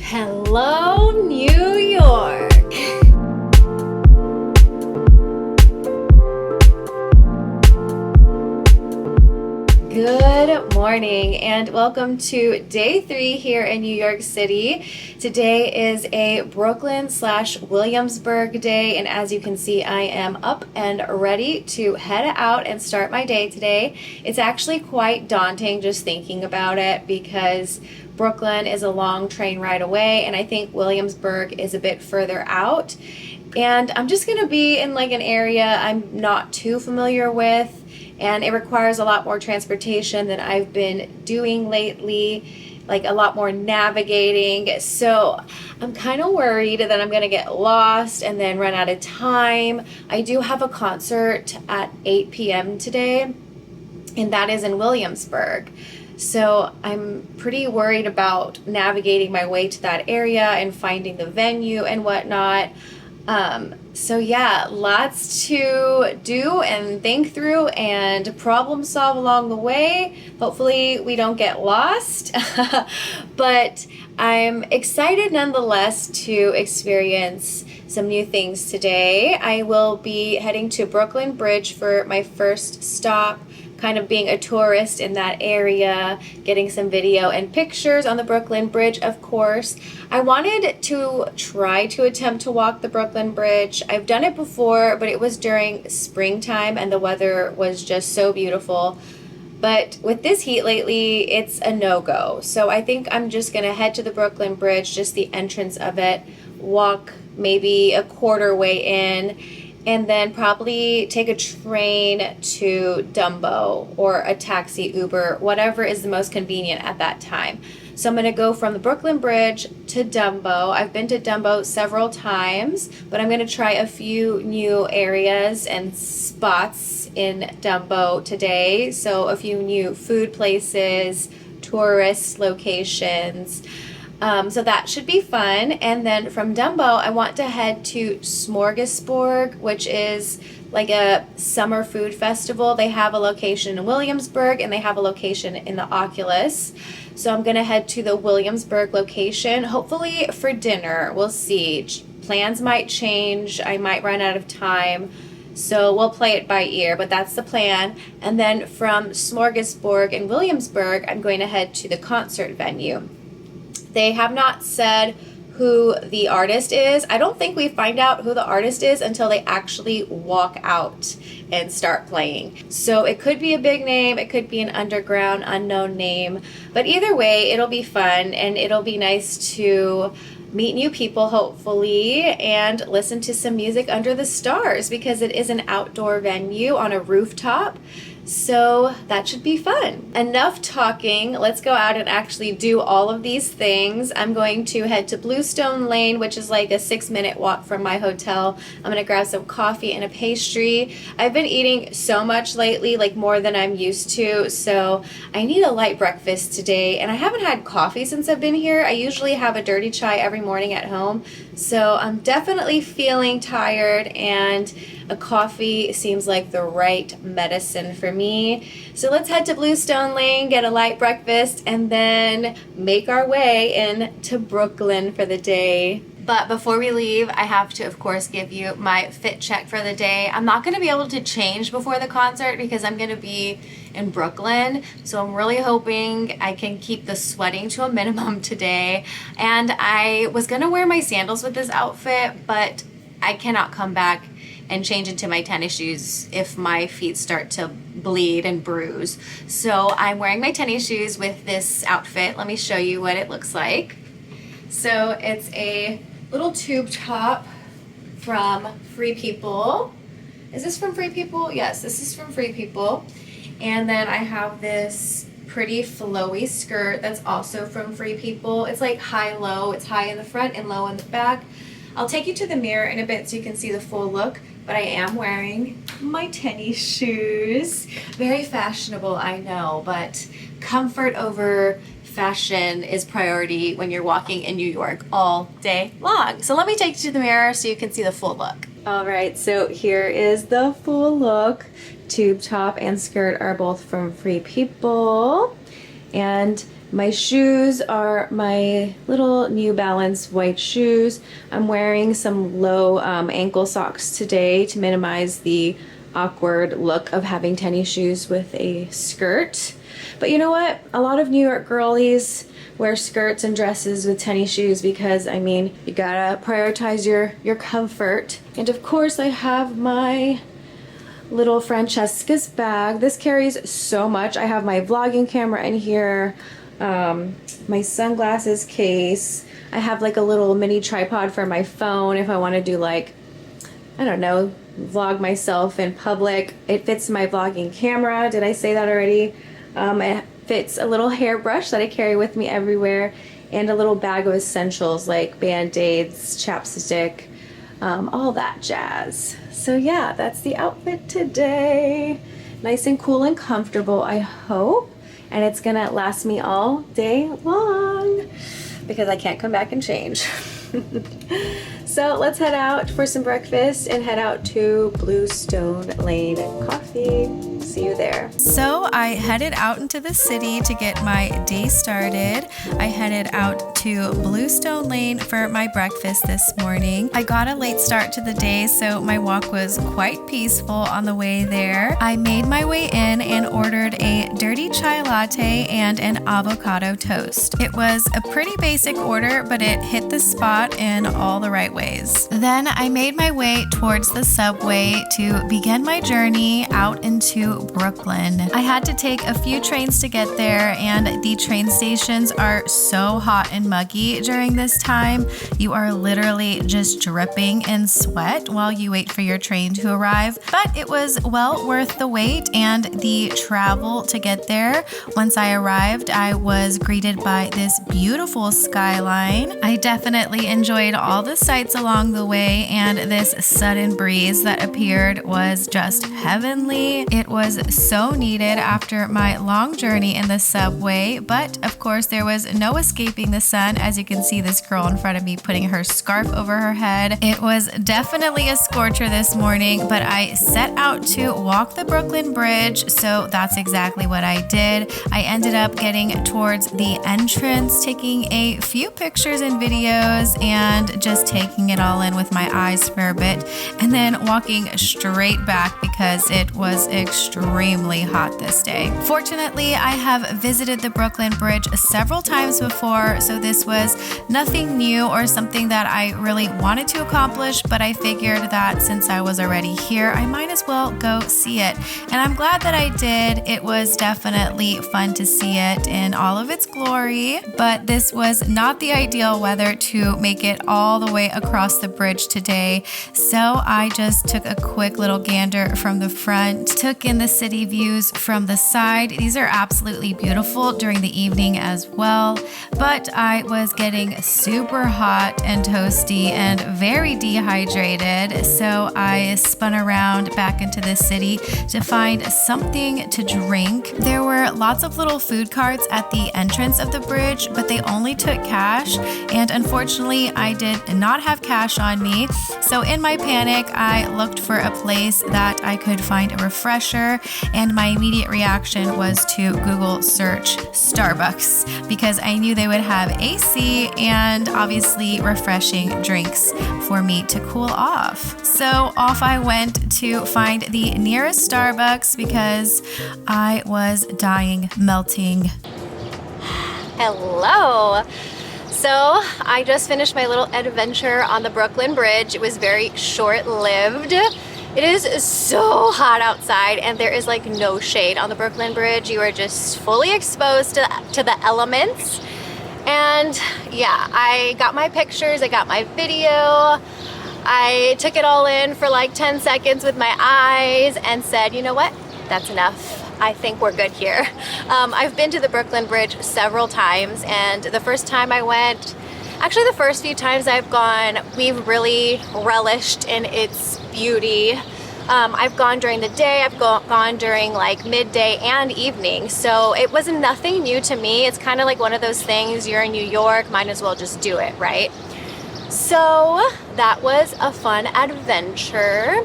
Hello, New York. Good morning and welcome to day 3 here in New York City. Today is a Brooklyn/Williamsburg day, and as you can see, I am up and ready to head out and start my day today. It's actually quite daunting just thinking about it because Brooklyn is a long train ride away, and I think Williamsburg is a bit further out. And I'm just going to be in like an area I'm not too familiar with, and it requires a lot more transportation than I've been doing lately, like a lot more navigating. So I'm kind of worried that I'm going to get lost and then run out of time. I do have a concert at 8 p.m. today, and that is in Williamsburg. So I'm pretty worried about navigating my way to that area and finding the venue and whatnot. So yeah, lots to do and think through and problem solve along the way. Hopefully we don't get lost, but I'm excited nonetheless to experience some new things today. I will be heading to Brooklyn Bridge for my first stop, kind of being a tourist in that area, getting some video and pictures on the Brooklyn Bridge, of course. I wanted to try to attempt to walk the Brooklyn Bridge. I've done it before, but it was during springtime and the weather was just so beautiful. But with this heat lately, it's a no-go. So I think I'm just gonna head to the Brooklyn Bridge, just the entrance of it, walk maybe a quarter way in, and then probably take a train to Dumbo or a taxi, Uber, whatever is the most convenient at that time. So I'm going to go from the Brooklyn Bridge to Dumbo. I've been to Dumbo several times, but I'm going to try a few new areas and spots in Dumbo today. So a few new food places, tourist locations. So that should be fun. And then from Dumbo, I want to head to Smorgasburg, which is like a summer food festival. They have a location in Williamsburg and they have a location in the Oculus. So I'm going to head to the Williamsburg location, hopefully for dinner. We'll see. Plans might change. I might run out of time. So we'll play it by ear, but that's the plan. And then from Smorgasburg in Williamsburg, I'm going to head to the concert venue. They have not said who the artist is. I don't think we find out who the artist is until they actually walk out and start playing. So it could be a big name, it could be an underground, unknown name, but either way, it'll be fun and it'll be nice to meet new people, hopefully, and listen to some music under the stars because it is an outdoor venue on a rooftop. So that should be fun. Enough talking. Let's go out and actually do all of these things. I'm going to head to Bluestone Lane, which is like a 6-minute walk from my hotel. I'm gonna grab some coffee and a pastry. I've been eating so much lately, like more than I'm used to, so I need a light breakfast today, and I haven't had coffee since I've been here. I usually have a dirty chai every morning at home, so I'm definitely feeling tired, and a coffee seems like the right medicine for me. So let's head to Bluestone Lane, get a light breakfast, and then make our way into Brooklyn for the day. But before we leave, I have to, of course, give you my fit check for the day. I'm not going to be able to change before the concert because I'm going to be in Brooklyn. So I'm really hoping I can keep the sweating to a minimum today. And I was going to wear my sandals with this outfit, but I cannot come back and change into my tennis shoes if my feet start to bleed and bruise. So I'm wearing my tennis shoes with this outfit. Let me show you what it looks like. So it's a little tube top from Free People. Is this from Free People? Yes, this is from Free People. And then I have this pretty flowy skirt that's also from Free People. It's like high-low. It's high in the front and low in the back. I'll take you to the mirror in a bit so you can see the full look, but I am wearing my tennis shoes. Very fashionable, I know, but comfort over fashion is priority when you're walking in New York all day long. So let me take you to the mirror so you can see the full look. All right, so here is the full look. Tube top and skirt are both from Free People. And My shoes are my little New Balance white shoes. I'm wearing some low ankle socks today to minimize the awkward look of having tennis shoes with a skirt. But you know what? A lot of New York girlies wear skirts and dresses with tennis shoes because, I mean, you gotta prioritize your comfort. And of course, I have my little Francesca's bag. This carries so much. I have my vlogging camera in here, my sunglasses case. I have like a little mini tripod for my phone if I want to do like, I don't know, vlog myself in public. It fits my vlogging camera. Did I say that already? It fits a little hairbrush that I carry with me everywhere, and a little bag of essentials like Band-Aids, chapstick, all that jazz. So yeah, that's the outfit today. Nice and cool and comfortable, I hope. And it's gonna last me all day long because I can't come back and change. So let's head out for some breakfast and head out to Bluestone Lane Coffee. See you there. So I headed out into the city to get my day started. I headed out to Bluestone Lane for my breakfast this morning. I got a late start to the day, so my walk was quite peaceful on the way there. I made my way in and ordered a dirty chai latte and an avocado toast. It was a pretty basic order, but it hit the spot in all the right ways. Then I made my way towards the subway to begin my journey out into Brooklyn. I had to take a few trains to get there, and the train stations are so hot and muggy during this time. You are literally just dripping in sweat while you wait for your train to arrive. But it was well worth the wait and the travel to get there. Once I arrived, I was greeted by this beautiful skyline. I definitely enjoyed all the sights along the way, and this sudden breeze that appeared was just heavenly. It was so needed after my long journey in the subway, but of course there was no escaping the sun. As you can see, this girl in front of me putting her scarf over her head. It was definitely a scorcher this morning, but I set out to walk the Brooklyn Bridge, so that's exactly what I did. I ended up getting towards the entrance, taking a few pictures and videos, and just taking it all in with my eyes for a bit, and then walking straight back because it was extremely hot this day. Fortunately, I have visited the Brooklyn Bridge several times before, so this was nothing new or something that I really wanted to accomplish, but I figured that since I was already here, I might as well go see it. And I'm glad that I did. It was definitely fun to see it in all of its glory, but this was not the ideal weather to make it all the way across the bridge today. So I just took a quick little gander from the front, took in the city views from the side. These are absolutely beautiful during the evening as well, but I was getting super hot and toasty and very dehydrated, so I spun around back into the city to find something to drink. There were lots of little food carts at the entrance of the bridge, but they only took cash, and unfortunately I did not have cash on me. So in my panic, I looked for a place that I could find a refresher, and my immediate reaction was to Google search Starbucks because I knew they would have AC and obviously refreshing drinks for me to cool off. So off I went to find the nearest Starbucks because I was dying, melting. Hello. So I just finished my little adventure on the Brooklyn Bridge. It was very short-lived. It is so hot outside, and there is like no shade on the Brooklyn Bridge. You are just fully exposed to the elements. And yeah, I got my pictures, I got my video. I took it all in for like 10 seconds with my eyes and said, you know what, that's enough. I think we're good here. I've been to the Brooklyn Bridge several times, and the first time I went, actually the first few times I've gone, we've really relished in its beauty. I've gone during the day, I've gone during like midday and evening, so it was nothing new to me. It's kind of like one of those things, you're in New York, might as well just do it, right? So that was a fun adventure.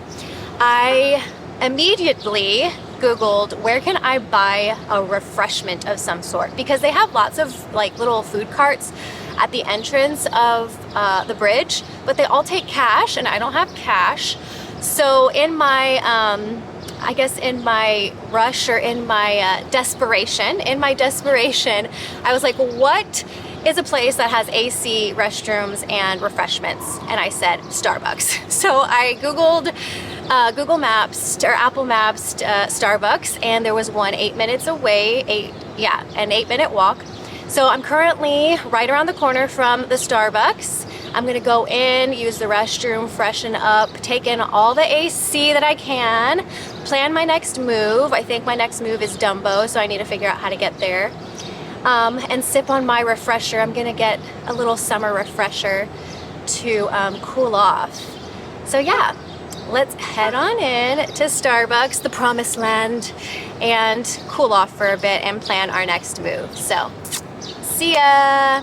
I immediately Googled where can I buy a refreshment of some sort, because they have lots of like little food carts at the entrance of the bridge, but they all take cash and I don't have cash. So in my I guess in my rush, or in my desperation, I was like, what is a place that has AC restrooms and refreshments? And I said Starbucks. So I Googled Google Maps or Apple Maps Starbucks, and there was one 8 minutes away, an 8-minute walk. So I'm currently right around the corner from the Starbucks. I'm gonna go in, use the restroom, freshen up, take in all the AC that I can, plan my next move. I think my next move is Dumbo, so I need to figure out how to get there. And sip on my refresher. I'm gonna get a little summer refresher to cool off. So yeah, let's head on in to Starbucks, the promised land, and cool off for a bit and plan our next move. So see ya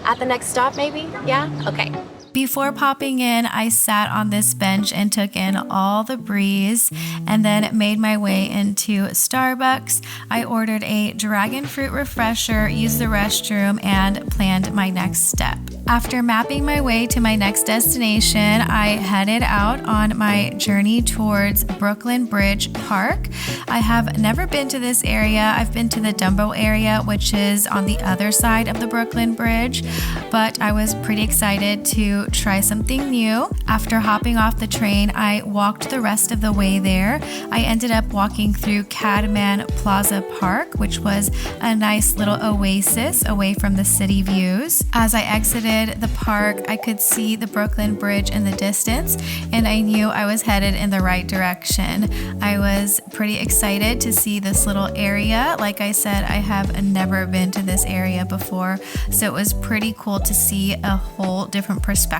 at the next stop, maybe? Yeah? Okay. Before popping in, I sat on this bench and took in all the breeze, and then made my way into Starbucks. I ordered a dragon fruit refresher, used the restroom, and planned my next step. After mapping my way to my next destination, I headed out on my journey towards Brooklyn Bridge Park. I have never been to this area. I've been to the Dumbo area, which is on the other side of the Brooklyn Bridge, but I was pretty excited to try something new. After hopping off the train, I walked the rest of the way there. I ended up walking through Cadman Plaza Park, which was a nice little oasis away from the city views. As I exited the park, I could see the Brooklyn Bridge in the distance, and I knew I was headed in the right direction. I was pretty excited to see this little area. Like I said, I have never been to this area before, so it was pretty cool to see a whole different perspective.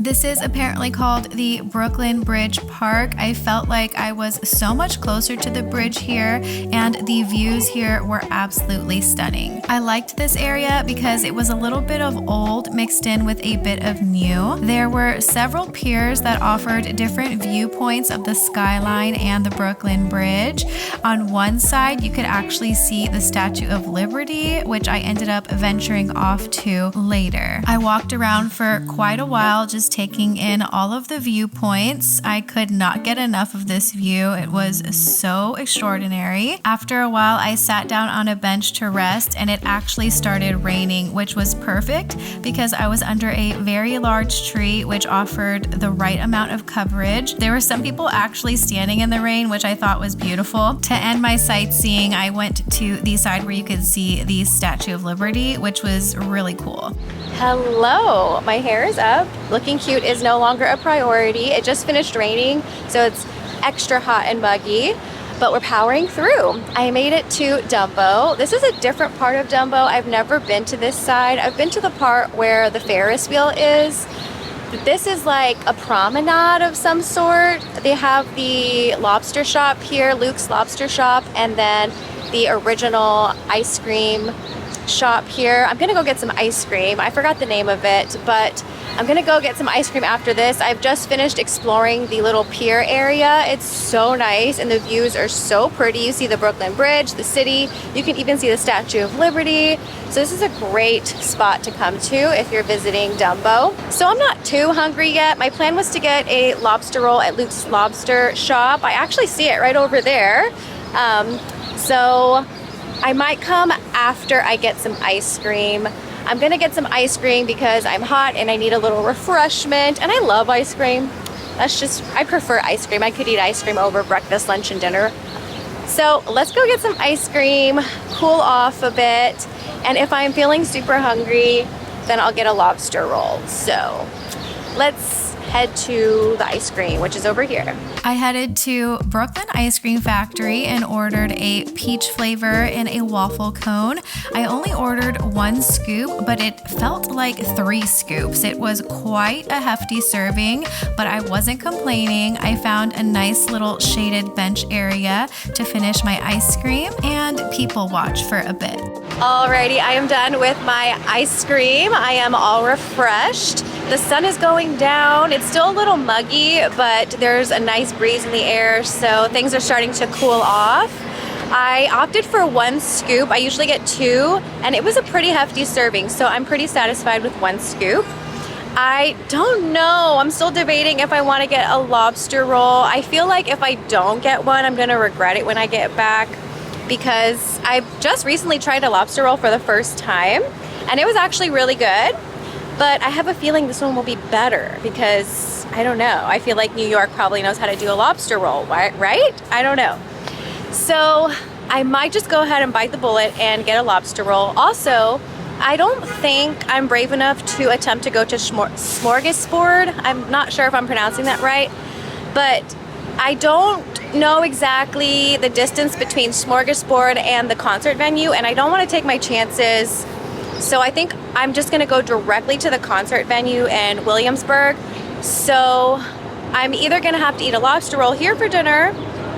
This is apparently called the Brooklyn Bridge Park. I felt like I was so much closer to the bridge here, and the views here were absolutely stunning. I liked this area because it was a little bit of old mixed in with a bit of new. There were several piers that offered different viewpoints of the skyline and the Brooklyn Bridge. On one side, you could actually see the Statue of Liberty, which I ended up venturing off to later. I walked around for quite a while, just taking in all of the viewpoints. I could not get enough of this view. It was so extraordinary. After a while, I sat down on a bench to rest, and it actually started raining, which was perfect because I was under a very large tree, which offered the right amount of coverage. There were some people actually standing in the rain, which I thought was beautiful. To end my sightseeing, I went to the side where you could see the Statue of Liberty, which was really cool. Hello, my hair is up. Looking cute is no longer a priority. It just finished raining, so it's extra hot and muggy, but we're powering through. I made it to Dumbo. This is a different part of Dumbo. I've never been to this side. I've been to the part where the Ferris wheel is. This is like a promenade of some sort. They have the lobster shop here, Luke's Lobster Shop, and then the original ice cream shop here. I'm gonna go get some ice cream. I forgot the name of it, but I'm gonna go get some ice cream after this. I've just finished exploring the little pier area. It's so nice, and the views are so pretty. You see the Brooklyn Bridge, the city. You can even see the Statue of Liberty. So this is a great spot to come to if you're visiting Dumbo. So I'm not too hungry yet. My plan was to get a lobster roll at Luke's Lobster Shop. I actually see it right over there. So I might come after I get some ice cream. I'm gonna get some ice cream because I'm hot and I need a little refreshment, and I love ice cream. I prefer ice cream. I could eat ice cream over breakfast, lunch, and dinner. So let's go get some ice cream, cool off a bit, and if I'm feeling super hungry, then I'll get a lobster roll. So let's head to the ice cream, which is over here. I headed to Brooklyn Ice Cream Factory and ordered a peach flavor in a waffle cone. I only ordered 1 scoop, but it felt like 3 scoops. It was quite a hefty serving, but I wasn't complaining. I found a nice little shaded bench area to finish my ice cream and people watch for a bit. Alrighty, I am done with my ice cream. I am all refreshed. The sun is going down. It's still a little muggy, but there's a nice breeze in the air, so things are starting to cool off. I opted for 1 scoop. I usually get 2, and it was a pretty hefty serving, so I'm pretty satisfied with 1 scoop. I don't know. I'm still debating if I want to get a lobster roll. I feel like if I don't get one, I'm going to regret it when I get back, because I just recently tried a lobster roll for the first time, and it was actually really good. But I have a feeling this one will be better because, I don't know, I feel like New York probably knows how to do a lobster roll, right? I don't know. So I might just go ahead and bite the bullet and get a lobster roll. Also, I don't think I'm brave enough to attempt to go to Smorgasbord. I'm not sure if I'm pronouncing that right, but I don't know exactly the distance between Smorgasbord and the concert venue, and I don't want to take my chances. So I think I'm just gonna go directly to the concert venue in Williamsburg. So I'm either gonna have to eat a lobster roll here for dinner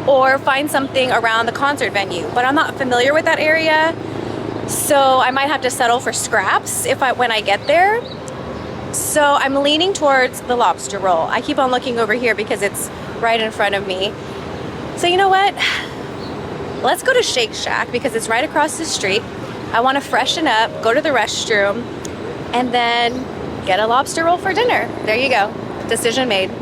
or find something around the concert venue. But I'm not familiar with that area, so I might have to settle for scraps when I get there. So I'm leaning towards the lobster roll. I keep on looking over here because it's right in front of me. So you know what? Let's go to Shake Shack because it's right across the street. I want to freshen up, go to the restroom, and then get a lobster roll for dinner. There you go. Decision made.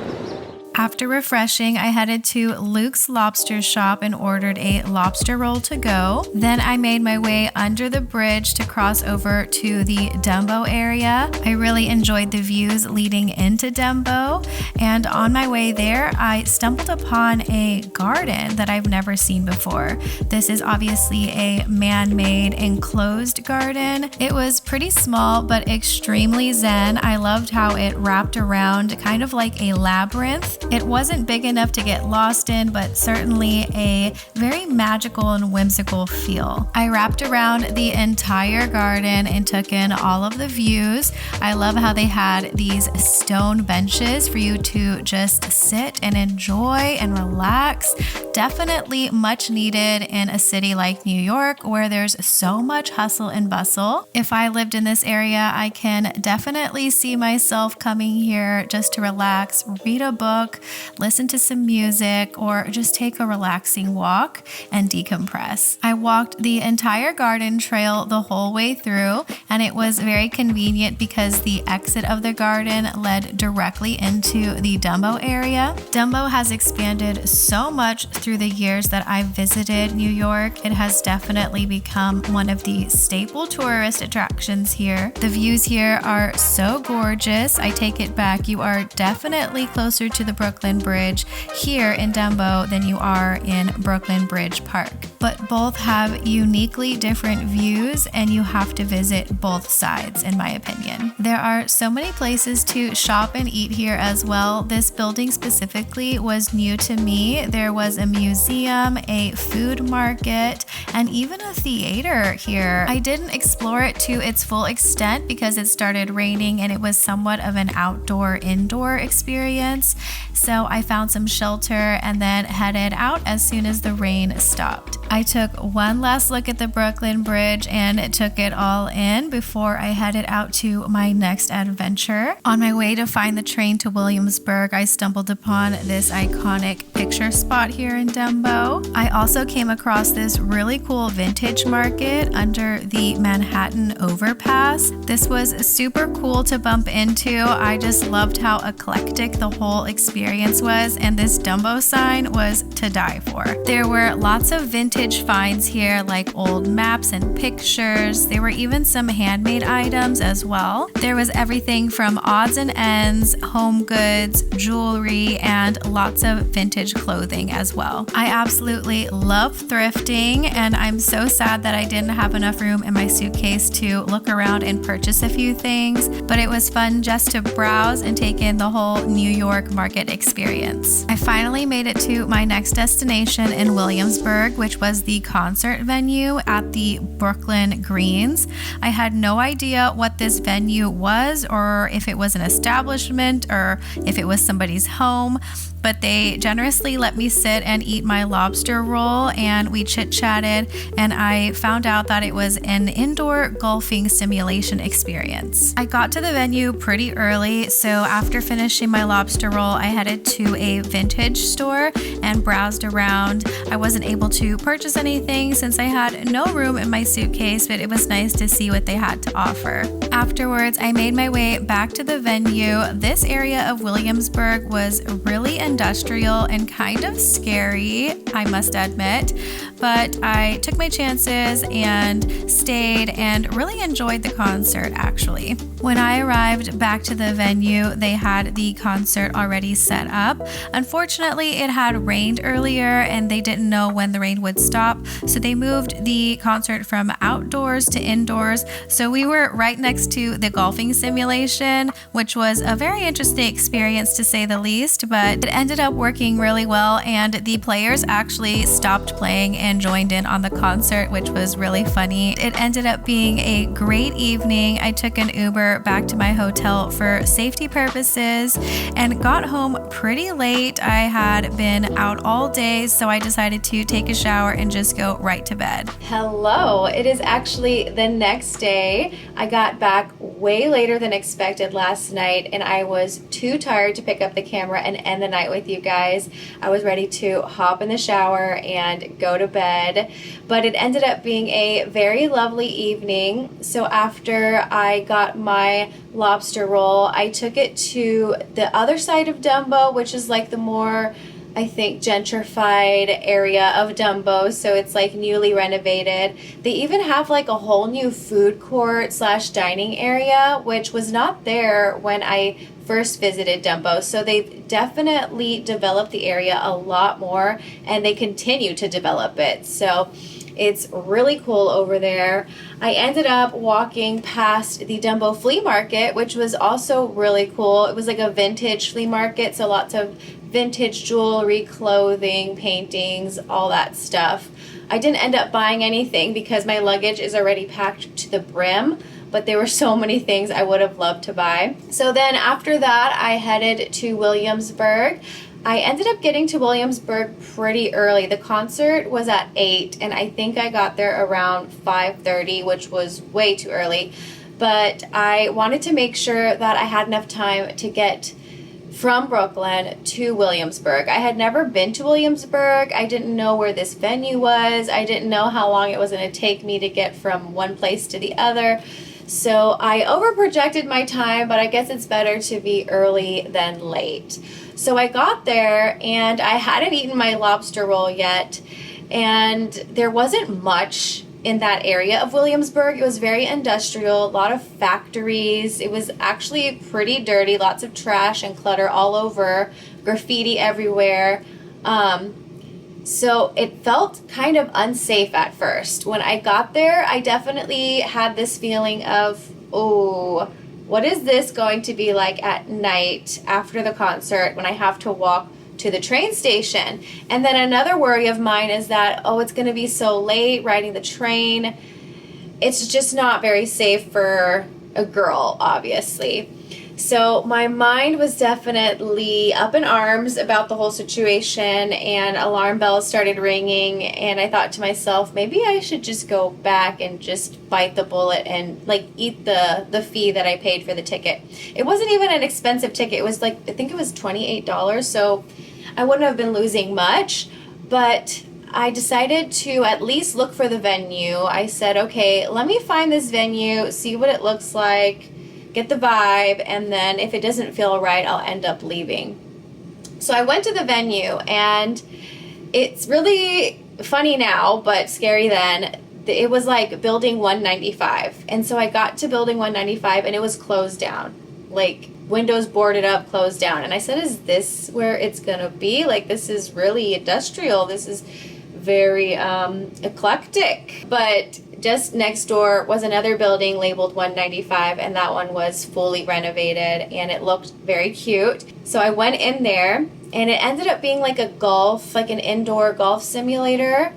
After refreshing, I headed to Luke's Lobster Shop and ordered a lobster roll to go. Then I made my way under the bridge to cross over to the Dumbo area. I really enjoyed the views leading into Dumbo, and on my way there, I stumbled upon a garden that I've never seen before. This is obviously a man-made enclosed garden. It was pretty small but extremely zen. I loved how it wrapped around kind of like a labyrinth. It wasn't big enough to get lost in, but certainly a very magical and whimsical feel. I wrapped around the entire garden and took in all of the views. I love how they had these stone benches for you to just sit and enjoy and relax. Definitely much needed in a city like New York where there's so much hustle and bustle. If I lived in this area, I can definitely see myself coming here just to relax, read a book, listen to some music, or just take a relaxing walk and decompress. I walked the entire garden trail the whole way through, and it was very convenient because the exit of the garden led directly into the Dumbo area. Dumbo has expanded so much through the years that I've visited New York. It has definitely become one of the staple tourist attractions here. The views here are so gorgeous. I take it back. You are definitely closer to the Brooklyn Bridge here in Dumbo than you are in Brooklyn Bridge Park. But both have uniquely different views, and you have to visit both sides, in my opinion. There are so many places to shop and eat here as well. This building specifically was new to me. There was a museum, a food market, and even a theater here. I didn't explore it to its full extent because it started raining and it was somewhat of an outdoor-indoor experience. So I found some shelter and then headed out as soon as the rain stopped. I took one last look at the Brooklyn Bridge and took it all in before I headed out to my next adventure. On my way to find the train to Williamsburg, I stumbled upon this iconic picture spot here in Dumbo. I also came across this really cool vintage market under the Manhattan overpass. This was super cool to bump into. I just loved how eclectic the whole experience was, and this Dumbo sign was to die for. There were lots of vintage finds here, like old maps and pictures. There were even some handmade items as well. There was everything from odds and ends, home goods, jewelry, and lots of vintage clothing as well. I absolutely love thrifting, and I'm so sad that I didn't have enough room in my suitcase to look around and purchase a few things, but it was fun just to browse and take in the whole New York market experience. I finally made it to my next destination in Williamsburg, which was was the concert venue at the Brooklyn Greens. I had no idea what this venue was, or if it was an establishment, or if it was somebody's home, but they generously let me sit and eat my lobster roll, and we chit-chatted, and I found out that it was an indoor golfing simulation experience. I got to the venue pretty early, so after finishing my lobster roll, I headed to a vintage store and browsed around. I wasn't able to purchase anything since I had no room in my suitcase, but it was nice to see what they had to offer. Afterwards, I made my way back to the venue. This area of Williamsburg was really industrial and kind of scary, I must admit, but I took my chances and stayed and really enjoyed the concert actually. When I arrived back to the venue, they had the concert already set up. Unfortunately, it had rained earlier and they didn't know when the rain would stop, so they moved the concert from outdoors to indoors. So we were right next to the golfing simulation, which was a very interesting experience to say the least, but it ended up working really well, and the players actually stopped playing and joined in on the concert, which was really funny. It ended up being a great evening. I took an Uber back to my hotel for safety purposes and got home pretty late. I had been out all day, so I decided to take a shower and just go right to bed. Hello, it is actually the next day. I got back way later than expected last night, and I was too tired to pick up the camera and end the night with you guys. I was ready to hop in the shower and go to bed, but it ended up being a very lovely evening. So after I got my lobster roll, I took it to the other side of Dumbo, which is like the more, I think, gentrified area of Dumbo, so it's like newly renovated. They even have like a whole new food court slash dining area, which was not there when I first visited Dumbo. So they've definitely developed the area a lot more, and they continue to develop it. So it's really cool over there. I ended up walking past the Dumbo flea market, which was also really cool. It was like a vintage flea market, so lots of vintage jewelry, clothing, paintings, all that stuff. I didn't end up buying anything because my luggage is already packed to the brim, but there were so many things I would have loved to buy. So then after that, I headed to Williamsburg. I ended up getting to Williamsburg pretty early. The concert was at 8, and I think I got there around 5:30, which was way too early. But I wanted to make sure that I had enough time to get from Brooklyn to Williamsburg. I had never been to Williamsburg. I didn't know where this venue was. I didn't know how long it was going to take me to get from one place to the other. So I overprojected my time, but I guess it's better to be early than late. So I got there and I hadn't eaten my lobster roll yet, and there wasn't much in that area of Williamsburg. It was very industrial, a lot of factories. It was actually pretty dirty, lots of trash and clutter all over, graffiti everywhere. So it felt kind of unsafe at first. When I got there, I definitely had this feeling of, oh, what is this going to be like at night after the concert when I have to walk to the train station? And then another worry of mine is that, oh, it's going to be so late riding the train. It's just not very safe for a girl, obviously. So my mind was definitely up in arms about the whole situation, and alarm bells started ringing, and I thought to myself, maybe I should just go back and just bite the bullet and like eat the fee that I paid for the ticket. It wasn't even an expensive ticket. It was like, I think it was $28, so I wouldn't have been losing much, but I decided to at least look for the venue. I said, okay, let me find this venue, see what it looks like, get the vibe, and then if it doesn't feel right, I'll end up leaving. So I went to the venue, and it's really funny now, but scary then. It was like building 195, and so I got to building 195, and it was closed down. Like, windows boarded up, closed down. And I said, is this where it's gonna be? Like, this is really industrial. This is very eclectic. But just next door was another building labeled 195, and that one was fully renovated, and it looked very cute. So I went in there, and it ended up being like a golf, like an indoor golf simulator.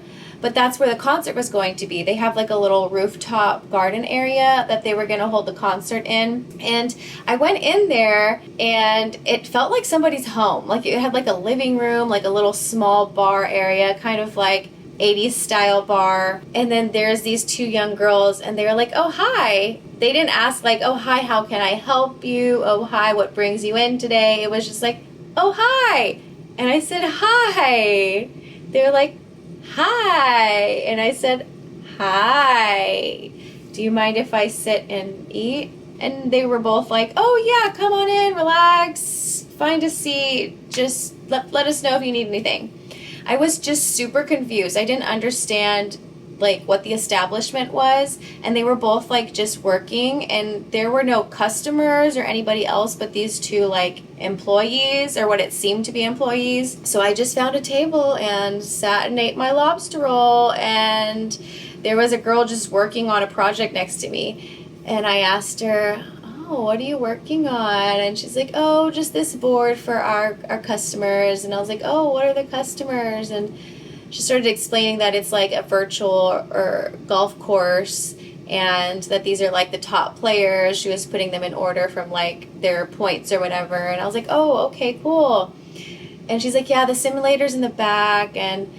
but that's where the concert was going to be. They have like a little rooftop garden area that they were going to hold the concert in. And I went in there and it felt like somebody's home. Like it had like a living room, like a little small bar area, kind of like 80s style bar. And then there's these two young girls and they were like, oh, hi. They didn't ask like, oh, hi, how can I help you? Oh, hi, what brings you in today? It was just like, oh, hi. And I said, hi. They were like, hi. And I said, hi. Do you mind if I sit and eat? And they were both like, oh, yeah, come on in, relax, find a seat. Just let us know if you need anything. I was just super confused. I didn't understand like what the establishment was, and they were both like just working, and there were no customers or anybody else but these two like employees, or what it seemed to be employees. So I just found a table and sat and ate my lobster roll, and there was a girl just working on a project next to me, and I asked her, oh, what are you working on? And she's like, oh, just this board for our customers. And I was like, oh, what are the customers? And she started explaining that it's like a virtual or golf course, and that these are like the top players. She was putting them in order from like their points or whatever. And I was like, oh, okay, cool. And she's like, yeah, the simulator's in the back, and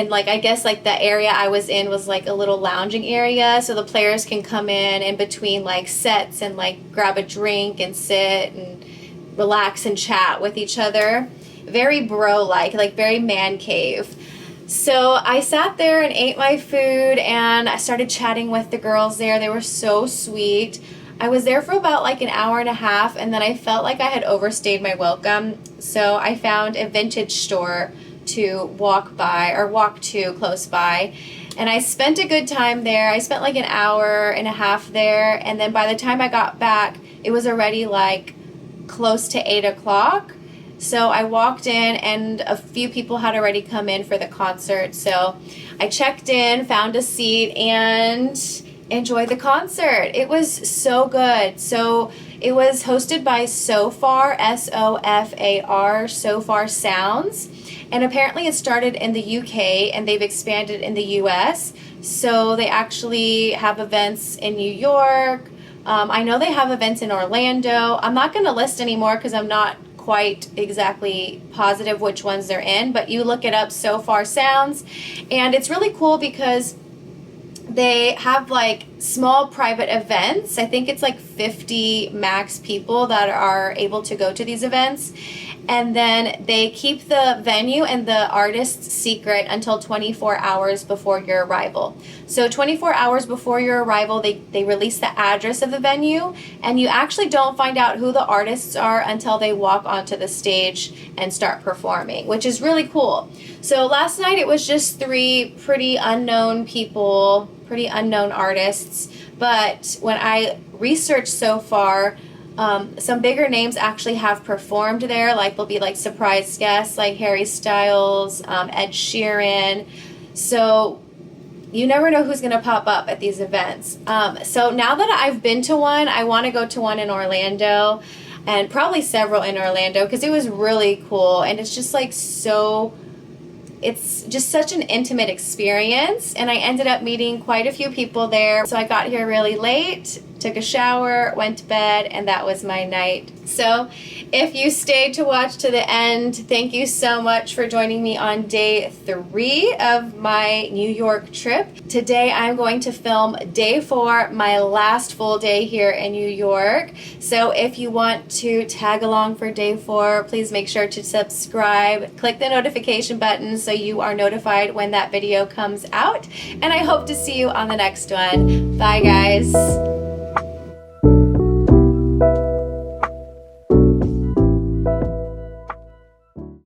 like I guess like the area I was in was like a little lounging area, so the players can come in between like sets and like grab a drink and sit and relax and chat with each other. Very bro-like very man cave. So I sat there and ate my food, and I started chatting with the girls there. They were so sweet. I was there for about like an hour and a half, and then I felt like I had overstayed my welcome. So I found a vintage store to walk to close by, and I spent a good time there. I spent like an hour and a half there, and then by the time I got back, it was already like close to 8 o'clock. So I walked in, and a few people had already come in for the concert. So I checked in, found a seat, and enjoyed the concert. It was so good. So it was hosted by Sofar, S-O-F-A-R, Sofar Sounds. And apparently it started in the UK, and they've expanded in the US. So they actually have events in New York. I know they have events in Orlando. I'm not going to list anymore because I'm not quite exactly positive which ones they're in, but you look it up, Sofar Sounds. And it's really cool because they have like small private events. I think it's like 50 max people that are able to go to these events. And then they keep the venue and the artist's secret until 24 hours before your arrival. So 24 hours before your arrival, they release the address of the venue, and you actually don't find out who the artists are until they walk onto the stage and start performing, which is really cool. So last night it was just 3 pretty unknown people, pretty unknown artists. But when I researched so far, some bigger names actually have performed there. Like there'll be like surprise guests like Harry Styles, Ed Sheeran. So you never know who's going to pop up at these events. So now that I've been to one, I want to go to one in Orlando, and probably several in Orlando, because it was really cool. And it's just like it's just such an intimate experience, and I ended up meeting quite a few people there. So I got here really late, took a shower, went to bed, and that was my night. So if you stayed to watch to the end, thank you so much for joining me on day 3 of my New York trip. Today I'm going to film day 4, my last full day here in New York. So if you want to tag along for day 4, please make sure to subscribe, click the notification button so you are notified when that video comes out. And I hope to see you on the next one. Bye guys.